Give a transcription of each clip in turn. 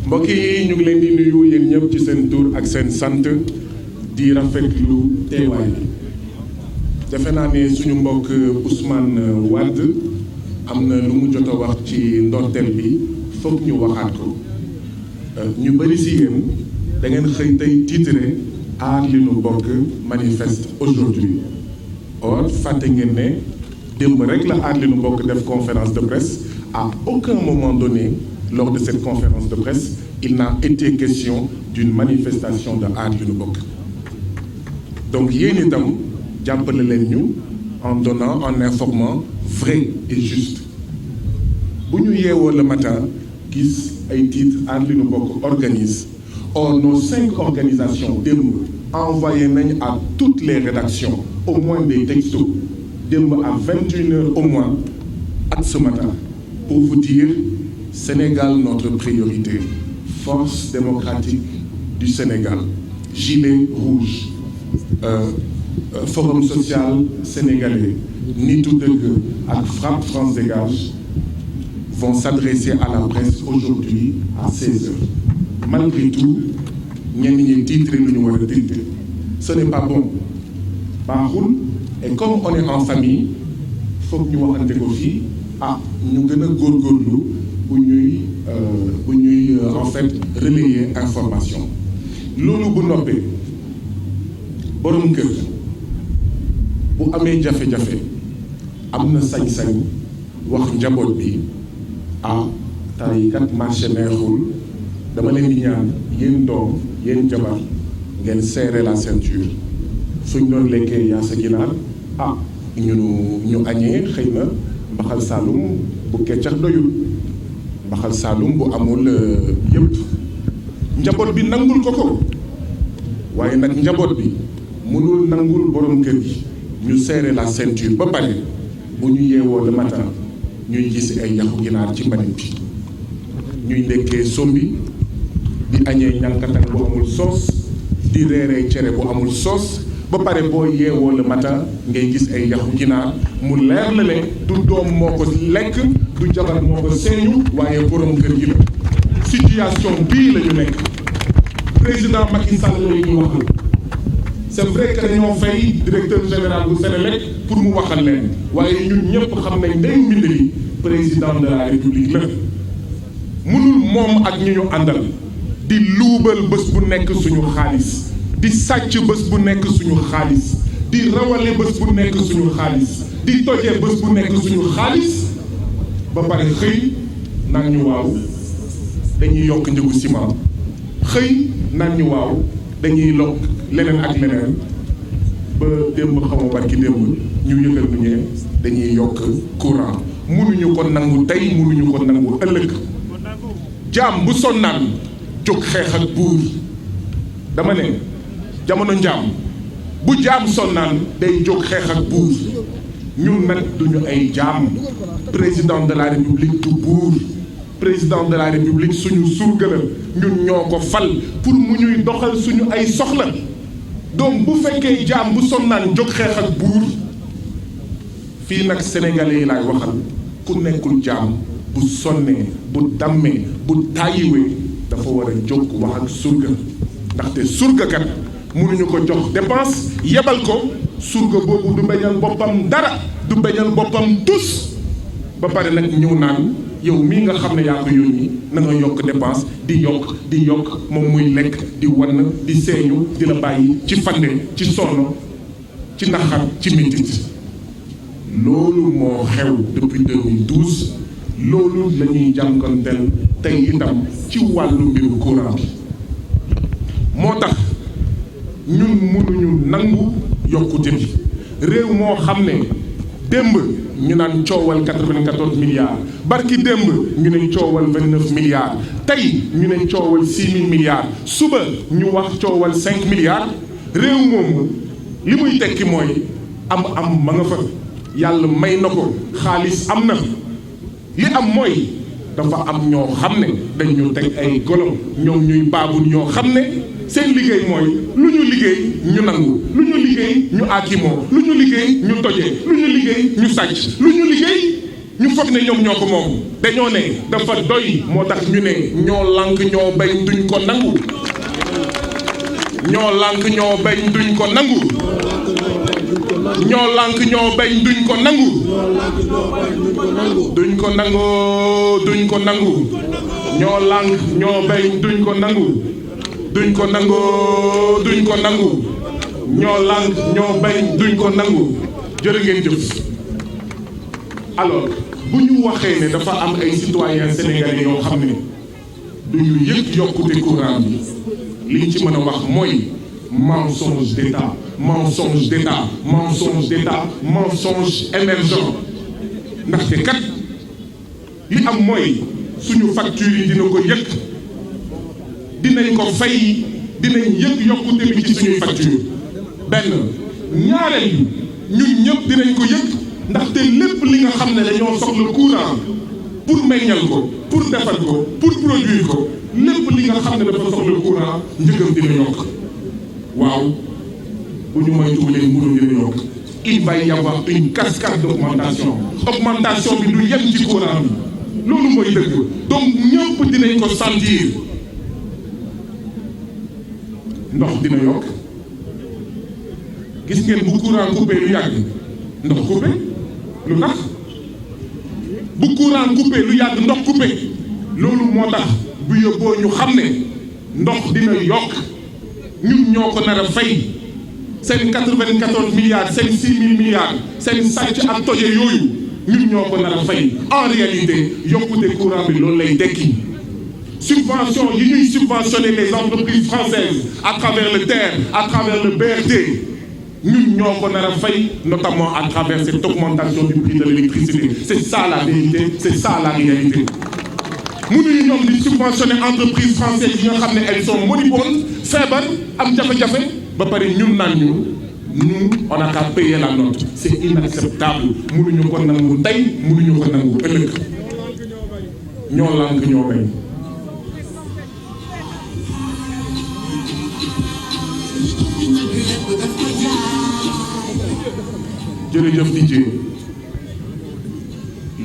mbokk yi ñu ngi leen di nuyu yéen ñëpp ci seen tur ak seen sant di rafetlu teewaay bi defe naa ne suñu mbokk Ousmane Wade am na lu mu jot a wax ci ndorteel bi foog ñu waxaat ko ñu bëri si yéen da ngeen xëy tey titré aar li nu bokk manifeste aujourd'hui or fàtte ngeen ne démb rek la aar li nu bokk def conférence de presse à aucun moment donné lors de cette conférence de presse il n'a été question d'une manifestation de aar li nu bokk donc yéen itam jàppale leen ñu en donnant en informant vrai et juste bu ñu yeewoo le matin gis ay titres aar li nu bokk organise or nos 5 organisations démb envoyé nañ à toutes les rédactions au moins des textos démb à 21h au moins ak ce matin pour vous dire Sénégal notre priorité force démocratique du Sénégal gilet rouge forum social sénégalais nitu dëgg ak frappe France dégage vont s'adresser à la presse aujourd'hui à 16h malgré tout ñenn ñi titre lu ñu war a titre ce n'est pas bon baaxul et comme on est en famille foog ñu waxante ko fii ñu gën a góorgóorlu bu ñuy en fait relayer information loolu bu noppee borom kër bu amee jafe-jafe am na sañ-sañ wax njaboot bi tay kat marché neexul dama leen di ñaan yéen doom yéen jabar ngeen serrer la ceinture suñ doon lekkee yaa sa ginaar ñu añee xëy na mbaxal saalum bu keccax doyul mbaxal saalum bu amul yëpp njaboot bi nangul ko waaye nag njaboot bi mënul nangul borom kër gi ñu serrer la ceinture ba pare bu ñu yeewoo le matin ñuy gis ay yaxu ginaar ci mbalit bi ñuy ndekkee sombi di añee ñànkatan bu amul soos di reeree cere bu amul soos ba pare boo yeewoo le matin ngay gis ay yaxu ginaar mu leer la ne du doom moo ko lekk du jabar moo ko seeñu waaye borom kër gi la situation bii la ñu nekk président Macky Sall la ñuy waxal c'est vrai que dañoo fay directeur général bu Sénélec pour mu waxal leen waaye ñun ñëpp xam nañ day mbind li président de la république la mënul moom ak ñu àndal di luubal bés bu nekk suñu xaalis di sàcc bés bu nekk suñu xaalis di rawale bés bu nekk suñu xaalis di tojee bés bu nekk suñu xaalis ba pare xëy naan ñu waaw dañuy yokk njëgu ciment xëy naan ñu waaw dañuy lokk leneen ak leneen ba démb xaw ma barki démb ñu yëgal nu ñee dañuy yokk courant mënuñu ko nangu tey mënuñu ko nangu ëllëg jaam bu sonnaan jóg xeex ak buur dama ne jamono njaam bu jaam sonnaan day jóg xeex ak buur ñun nag duñu ay jaam président de la république du buur président de la république suñu surga la ñun ñoo ko fal pour mu ñuy doxal suñu ay soxla donc bu fekkee jaam bu sonnaan jóg xeex ak buur fii nag sénégalais yi laay waxal ku nekkul jaam bu sonnee bu dammee bu tàyyiwee dafa war a jóg wax ak surga ndaxte surga kat mënuñu ko jox dépense yebal ko surga boobu du bañal boppam dara du bañal boppam tus ba pare nag ñëw naan yow mii nga xam ne yaa ko yónni na nga yokk dépense di yokk moom muy lekk di wann di seeñu di la bàyyi ci fande ci sonn ci naxar ci métit loolu moo xew depuis 2012 loolu la ñuy jànkonteel tey itam ci wàllu mbiru courant bi moo tax ñun mënuñu nangu yokkute bi réew moo xam ne démb ñu naan coowal 94 milliards barki démb ñu ne coowal 29 milliards tey ñu ne coowal 6 000 milliards suba ñu wax coowal 5 milliards réew moomu li muy tekki mooy am ma nga fa yàlla may na ko xaalis am na li am mooy dafa am ñoo xam ne dañu teg ay golo ñoom ñuy baabul ñoo xam ne seen liggéey mooy lu ñu liggéey ñu nangu lu ñu liggéey ñu aakimoo lu ñu liggéey ñu tojee lu ñu liggéey ñu sàcc lu ñu liggéey ñu foog ne ñoom ñoo ko moom dañoo ne dafa doy moo tax ñu ne ñoo lànk ñoo bañ duñ ko nangu ñoo lànk ñoo bañ duñ ko nangu ñoo lànk ñoo bañ duñ ko nangu duñ ko nangu duñ ko nangu ñoo lànk ñoo bañ duñ ko nangu duñ ko nangu duñ ko nangu ñoo lànk ñoo bañ duñ ko nangu jërë ngeen jëf. alors bu ñu waxee ne dafa am ay citoyens sénégalais yoo xam ne duñu yëg yokkute courant bi liñ ci mën a wax mooy mensonge d'État mensonge d'État mensonge d'État mensonge émergent ndaxte kat li am mooy suñu facture yi dina ko yëg dinañ ko fay dinañ yëg yokkute bi ci suñuy facture benn ñaareel ñun ñëpp dinañ ko yëg ndaxte lépp li nga xam ne dañoo soxla courant pour meññal ko pour defar ko pour produire ko lépp li nga xam ne dafa soxla courant njëgam dina yokk waaw bu ñu moytuwulee mburu dina yokk il va y avoir une cascade d'augmentation augmentation bi du yem ci courant bi loolu mooy dëgg donc ñëpp dinañ ko sentir ndox dina yokk gis ngeen bu courant coupé lu yàgg ndox coupé lu tax bu courant coupé lu yàgg ndox coupé loolu moo tax bu yóbboo ñu xam ne ndox dina yokk ñun ñoo ko nar a fay seen 94 milliards seen 6 000 milliards seen sàcc ak toje yooyu ñun ñoo ko nar a fay en réalité yokkute courant bi loolu lay dekki subvention yi ñuy subventionner les entreprises françaises à travers le TER à travers le BRT ñun ñoo ko nar a fay notamment à travers cette augmentation du prix de l'électricité c'est ça la vérité c'est ça la réalité mënuñu ñoom di subventionner entreprises françaises yi nga xam ne elles sont moribondes feebar am jafe-jafe ba pare ñun naan ñu on a qu'à payer la note c'est inacceptable mënuñu ko nangu tey mënuñu ko nangu ëllëg ñoo lànk ñoo bañ jërëjëf Didier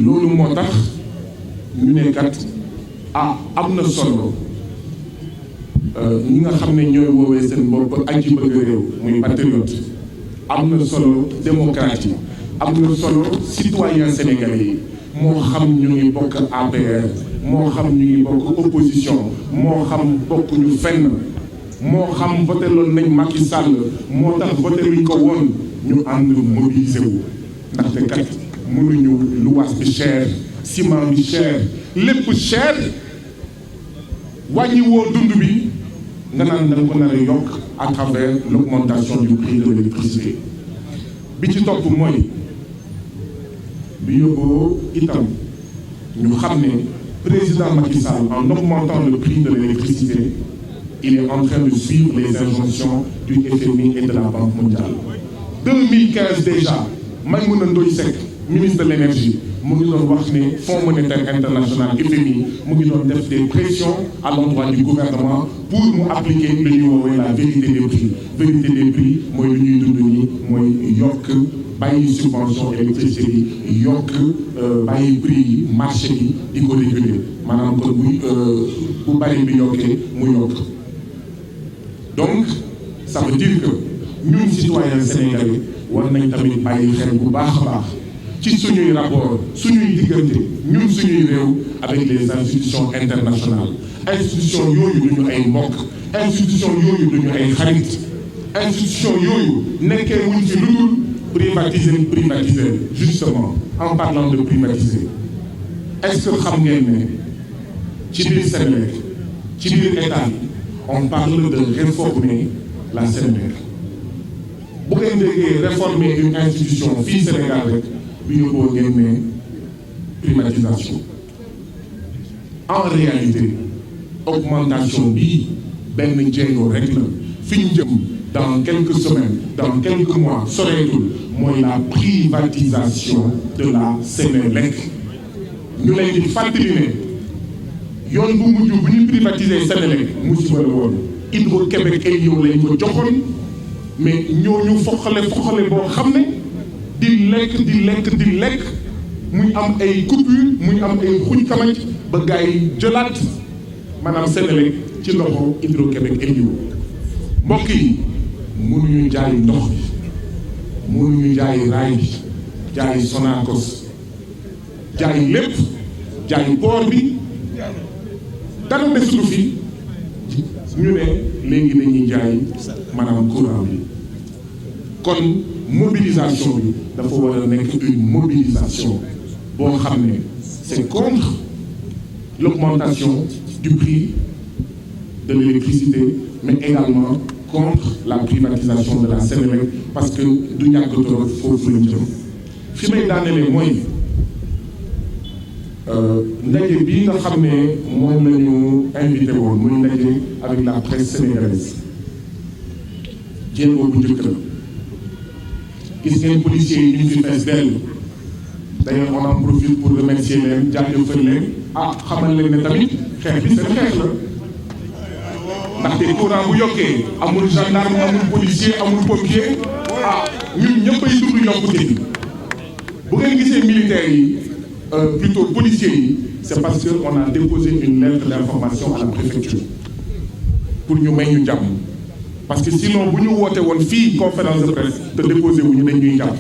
loolu moo tax ñu ne kat am na solo ñi nga xam ne ñooy woowee seen bopp aji bëgg réew muy patriote am na solo démocrate yi am na solo citoyen sénégalais yi moo xam ñu ngi bokk APR moo xam ñu ngi bokk opposition moo xam bokk ñu fenn moo xam voté loon nañ Macky Sall moo tax voté luñ ko woon ñu ànd mobilisé wu ndaxte kat mënuñu luwaas bi cher ciment bi cher lépp cher wàññi woo dund bi nga naan da nga ko nar a yokk à travers l'augmentation du prix de l'électricité bi ci topp mooy bi yóbboo itam ñu xam ne président Macky Sall en augmentant le prix de l'électricité il est en train de suivre les injonctions du FMI et de la Banque mondiale 2015 déjà Maïmouna Ndoye Seck ministre de l'énergie mu ngi doon wax ne Fonds monétaire international FMI mu ngi doon def des pressions à l'endroit du gouvernement pour mu appliquer lu ñuy woowee la vérité des prix mooy lu ñuy dund nii mooy yokk bàyyi subvention électricité yi yokk bàyyi prix yi marché yi di ko réguler maanaam kon bu bari bi yokkee mu yokk donc ça veut dire que ñun citoyens sénégalais war nañ tamit bàyyi xel bu baax a baax ci suñuy rapport suñuy diggante ñun suñuy réew avec les institutions internationales institution yooyu duñu ay mbokk institution yooyu duñu ay xarit institution yooyu nekkee wuñ ci lu dul privatiser justement en parlant de privatiser est-ce que xam ngeen ne ci biir Sénégal ci biir état on parle de réformer la Sénélec bu ngeen déggee réformer une institution fii Sénégal rek bi yóbboo ngeen ne privatisation en réalité augmentation bii benn jéego rek la fi ñu jëm dans quelques semaines dans quelques mois soreetul mooy la privatisation de la Sénélec ñu leen di fàttali ne yoon bu mujj bu ñu privatiser Senelec musiba la woon Hydro-Québec ay yow lañ ko joxoon mais ñooñu foxale boo xam ne di lekk muy am ay coupure muy am ay xuñ kamaj ba gars yi jëlaat maanaam Senelec ci loxo Hydro-Québec ay yow mbokk yi mënuñu jaay ndox bi mënuñu jaay raay bi jaay Sonacos jaay lépp jaay port bi dara desutu fi ñu ne léegi dañuy jaay maanaam courant bi kon mobilisation bi dafa war a nekk une mobilisation boo xam ne c'est contre l'augmentation du prix de l'électricité mais également contre la privatisation de la Senelec parce que du ñàkk trop foofu lañ jëm fi may daanelee mooy ndaje bii nga xam ne moom la ñu invité woon muy ndaje avec la presse sénégalaise jéego bu njëkk la gis ngeen policiers yi ñu ngi fi fees dell d'ailleurs on en profite pour remercier leen jaajëfal leen xamal leen ne tamit xeex bi seen xeex la ndaxte courant bu yokkee amul gendarme amul policier amul pompier ñun ñëpp ay dund yokkute bi bu ngeen gisee militaires yi plutôt policiers yi c'est parce que on a déposé une lettre d'information à la préfecture pour ñu may ñu jàmm parce que sinon bu ñu woote woon fii conférence de presse te déposé wu ñu dañ ñuy jàpp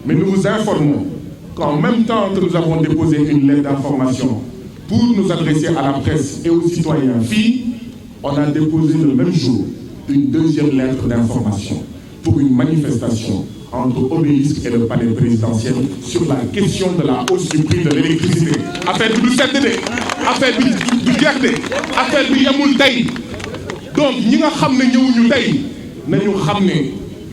mais nous vous informons qu'en même temps que nous avons déposé une lettre d'information pour nous adresser à la presse et aux citoyens fii on a déposé le même jour une deuxième lettre d'information pour une manifestation entre Obélisque et le palais présidentiel sur la question de la hausse du prix de l'électricité. Affaire bi du sedd de affaire bi du jeex de affaire bi yemul tey donc ñi nga xam ne ñëwuñu tey nañu xam ne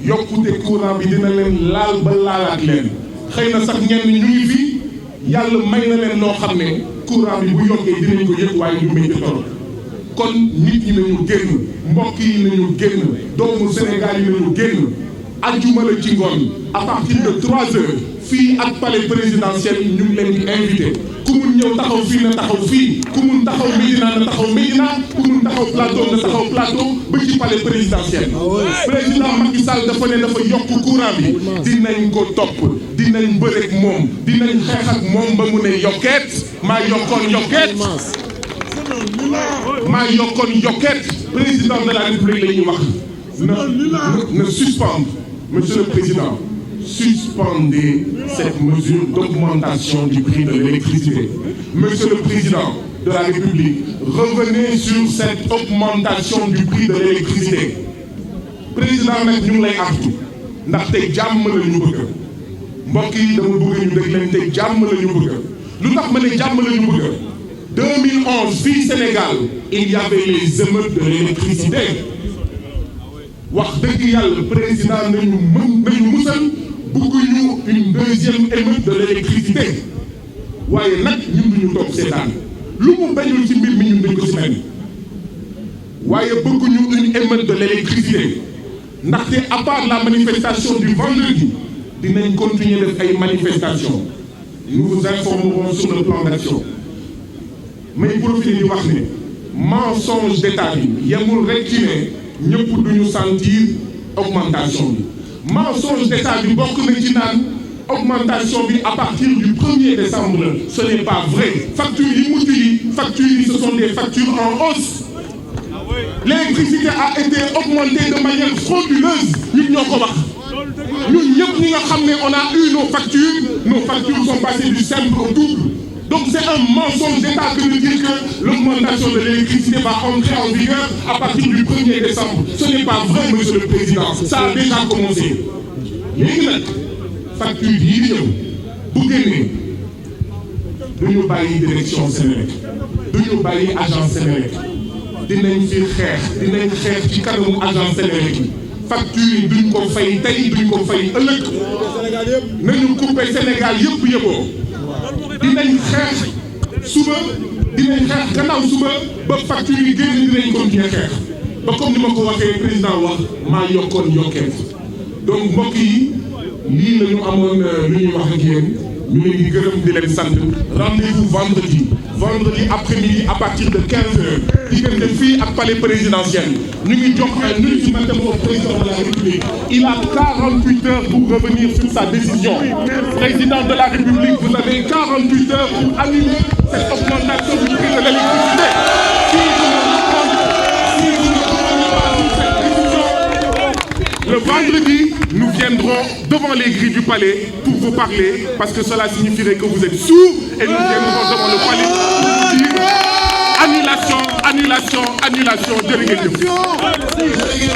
yokkute courant bi dina leen laal ba laalaat leen xëy na sax ñenn ñu ngi fi yàlla may na leen loo xam ne courant bi bu yokkee dinañ ko yëg waaye du métti torop kon nit ñi nañu génn mbokk yi nañu génn doomu Sénégal yi nañu génn ajjuma la ci ngoon à partir de 3 heures fii ak palais présidentiel ñu ngi leen di invité ku mun ñëw taxaw fii na taxaw fii ku mun taxaw Médina na taxaw Médina ku mun taxaw plateau na taxaw plateau ba ci palais présidentiel. président Macky Sall dafa ne dafa yokk courant bi dinañ ko topp dinañ bëreeg moom dinañ xeex ak moom ba mu ne yokkeet maa yokkoon yokkeet maa yokkoon yokkeet président de la République la ñuy wax na suspendre. Monsieur le Président, suspendez cette mesure d'augmentation du prix de l'électricité. Monsieur le Président de la République, revenez sur cette augmentation du prix de l'électricité. Président nag ñu ngi lay artu ndaxte jàmm la ñu bëgg mbokk yi dama bëgg ñu dégg leen te jàmm la ñu bëgg lu tax ma ne jàmm la ñu bëgg 2011 fii Sénégal il y avait les émeutes de l'électricité wax dëgg yàlla président nañu musal bëgguñu une deuxième émeute de l'électricité waaye nag ñun duñu toog seetaan lu mu bañul ci mbir mi ñun duñ ko ci mel waaye bëgguñu une émeute de l'électricité ndaxte à part la manifestation du vendredi dinañ continuer def ay manifestations nous vous informerons sur le plan d'action may profiter di wax ne mensonge d'état bi yemul rek ci ne ñëpp duñu sentir augmentation bi mensonge d'état bi bokk na ci naan augmentation bi à partir du 1er décembre ce n'est pas vrai factures yi ce sont des factures en hausse l'électricité a été augmentée de manière frauduleuse ñun ñoo ko wax ñun ñëpp ñi nga xam ne on a eu nos factures sont passées du simple au double. Donc c'est un mensonge d'État que de dire que l'augmentation de l'électricité va entrer en vigueur à partir du 1er décembre. Ce n'est pas vrai, Monsieur le Président. Ça a déjà commencé. léegi nag facture yii di ñëw bu génnee duñu bàyyi direction Senelec duñu bàyyi agence Senelec dinañ xeex ci kanamu agence Senelec yi facture yi duñ ko fay tey duñ ko fay ëllëg nañu coupé Sénégal yëpp yëboo dinañ xeex suba dinañ xeex gannaaw suba ba facture yi génn dinañ continuer xeex ba comme ni ma ko waxee président wax maa yokkoon yokkeet donc mbokk yi lii la ñu amoon lu ñuy wax ak yéen ñu leen di gërëm di leen sant rendez-vous vendredi vendredi après-midi à partir de 15h diggante fii ak palais présidentiel ñu ngi jox un ultimatum au président de la République. Il a 48 heures pour revenir sur sa décision. Président de la République, vous avez 48 heures pour annuler cette augmentation du prix de l'électricité. Si vous ne prenez pas cette décision, le vendredi, nous viendrons devant les grilles du palais pour vous parler, parce que cela signifierait que vous êtes sourds, et nous viendrons devant le palais pour vous dire annulation, annulation, annulation. Jërë ngeen jëf.